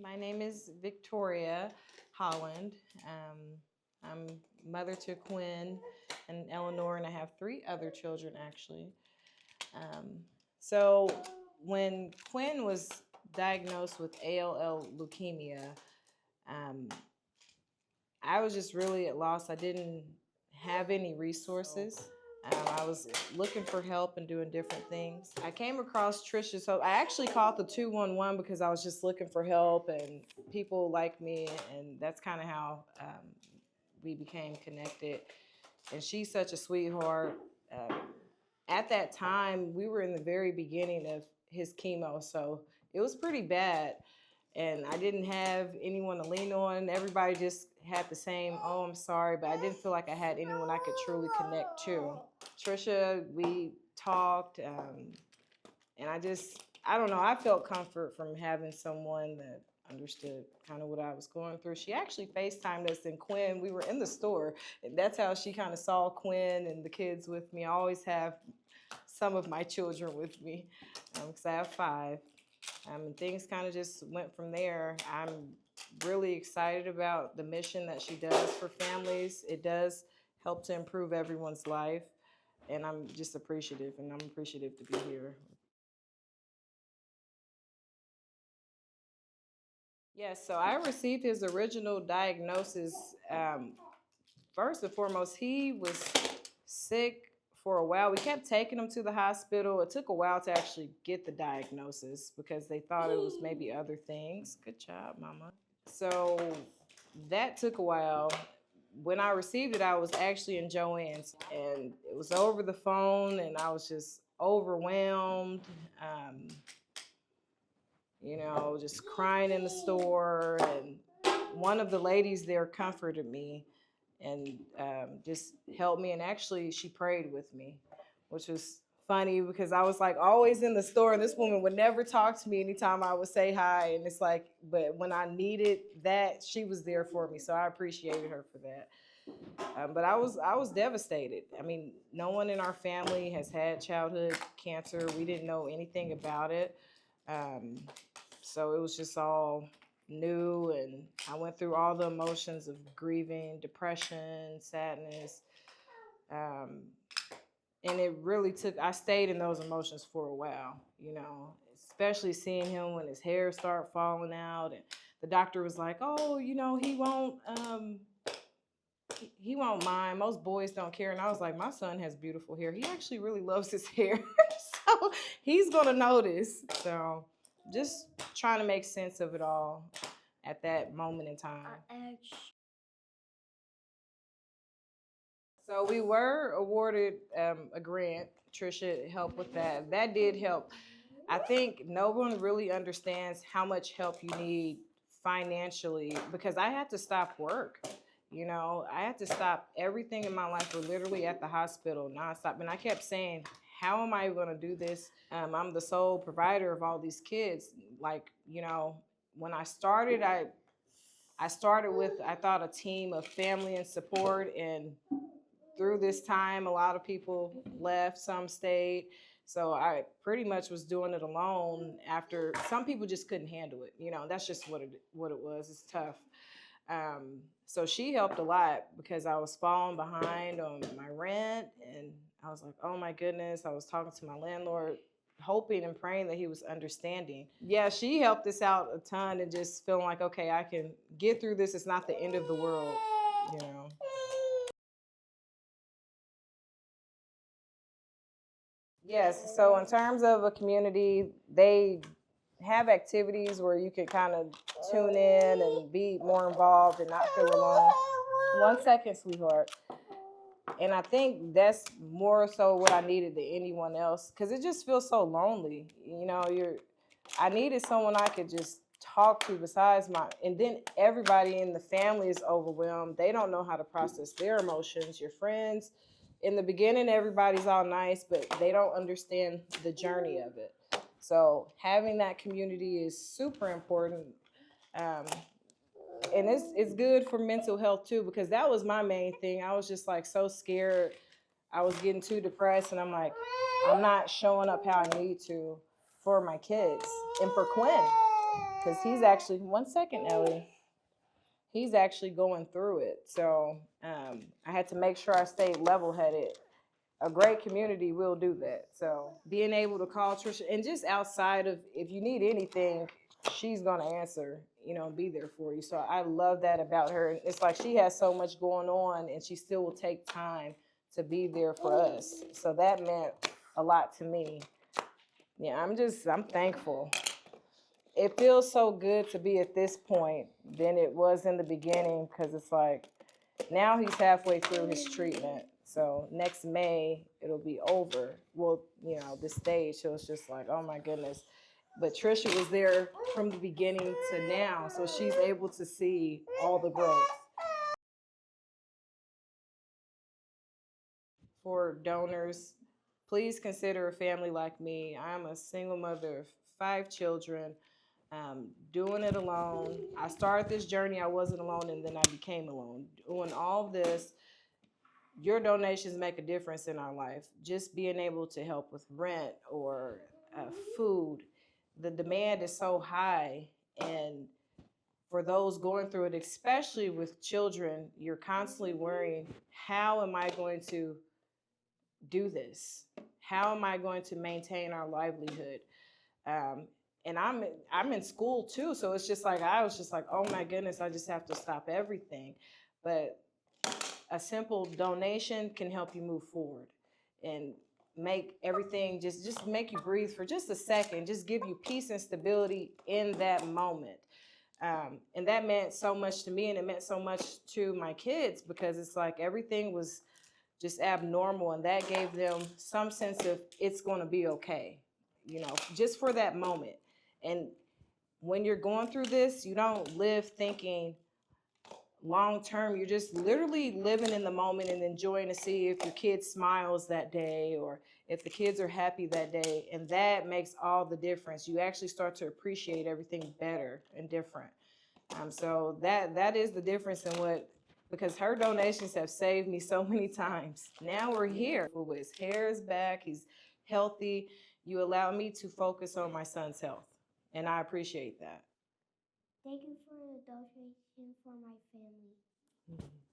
My name is Victoria Holland. I'm mother to Quinn and Eleanor, and I have 3 other children actually. Um, so when Quinn was diagnosed with ALL leukemia, um, I was just really at loss. I didn't have any resources. I was looking for help and doing different things. I came across Tricia, so I actually called the 211 because I was just looking for help and people like me, and that's kind of how we became connected. And she's such a sweetheart. Um, at that time, we were in the very beginning of his chemo, so it was pretty bad. And I didn't have anyone to lean on. Everybody just had the same, oh, I'm sorry, but I didn't feel like I had anyone I could truly connect to. Tricia, we talked, and I don't know, I felt comfort from having someone that understood kind of what I was going through. She actually FaceTimed us, and Quinn, we were in the store, and that's how she kind of saw Quinn and the kids with me. I always have some of my children with me because I have 5. And things kind of just went from there. I'm really excited about the mission that she does for families. It does help to improve everyone's life, and I'm just appreciative, and I'm appreciative to be here. Yes, so I received his original diagnosis. First and foremost, he was sick for a while. We kept taking him to the hospital. It took a while to actually get the diagnosis because they thought it was maybe other things. Good job, Mama. So that took a while. When I received it, I was actually in Joanne's, and it was over the phone, and I was just overwhelmed. Um, just crying in the store. And one of the ladies there comforted me and just helped me. And actually, she prayed with me, which was funny because I was like always in the store, and this woman would never talk to me anytime I would say hi. And it's like, but when I needed that, she was there for me. So I appreciated her for that. But I was devastated. I mean, no one in our family has had childhood cancer. We didn't know anything about it. Um, so it was just all new, and I went through all the emotions of grieving, depression, sadness. Um, and it really I stayed in those emotions for a while, especially seeing him when his hair started falling out. And the doctor was like, oh, he won't mind. Most boys don't care. And I was like, my son has beautiful hair. He actually really loves his hair. So he's going to notice. So just trying to make sense of it all at that moment in time. So we were awarded a grant. Tricia helped with that. That did help. I think no one really understands how much help you need financially because I had to stop work. I had to stop everything in my life. We're literally at the hospital nonstop. And I kept saying, how am I going to do this? I'm the sole provider of all these kids. Like, when I started, I started with, I thought, a team of family and support. And through this time, a lot of people left, some stayed. So I pretty much was doing it alone after some people just couldn't handle it. That's just what it was. It's tough. So she helped a lot because I was falling behind on my rent, and I was like, oh my goodness. I was talking to my landlord, hoping and praying that he was understanding. Yeah, she helped us out a ton and just feeling like, okay, I can get through this. It's not the end of the world, you know. Yes, so in terms of a community, they have activities where you can kind of tune in and be more involved and not feel alone. 1 second, sweetheart. And I think that's more so what I needed than anyone else because it just feels so lonely. I needed someone I could just talk to besides and then everybody in the family is overwhelmed. They don't know how to process their emotions. Your friends, in the beginning, everybody's all nice, but they don't understand the journey of it. So having that community is super important. Um, and it's good for mental health too, because that was my main thing. I was just like so scared. I was getting too depressed, and I'm like, I'm not showing up how I need to for my kids and for Quinn. because he's actually, 1 second, Ellie. He's actually going through it. So I had to make sure I stayed level-headed. A great community will do that. So being able to call Tricia, and just outside of, if you need anything, she's gonna answer, be there for you. So I love that about her. It's like she has so much going on, and she still will take time to be there for us. So that meant a lot to me. Yeah, I'm thankful. It feels so good to be at this point than it was in the beginning, because it's like now he's halfway through his treatment. So next May it'll be over. Well, this stage, so it's just like, oh my goodness. But Tricia was there from the beginning to now, so she's able to see all the growth. For donors, please consider a family like me. I'm a single mother of 5 children, doing it alone. I started this journey, I wasn't alone, and then I became alone. Doing all this, your donations make a difference in our life. Just being able to help with rent or food, the demand is so high. And for those going through it, especially with children, you're constantly worrying, how am I going to do this? How am I going to maintain our livelihood? And I'm in school too, so it's just like, I was just like, oh my goodness, I just have to stop everything. But a simple donation can help you move forward and make everything, just make you breathe for just a second, just give you peace and stability in that moment. And that meant so much to me, and it meant so much to my kids, because it's like everything was just abnormal, and that gave them some sense of, it's going to be okay, just for that moment. And when you're going through this, you don't live thinking long term. You're just literally living in the moment and enjoying to see if your kid smiles that day, or if the kids are happy that day. And that makes all the difference. You actually start to appreciate everything better and different. So that is the difference in what, because her donations have saved me so many times. Now we're here. His hair is back. He's healthy. You allow me to focus on my son's health, and I appreciate that. Thank you for the donation for my family.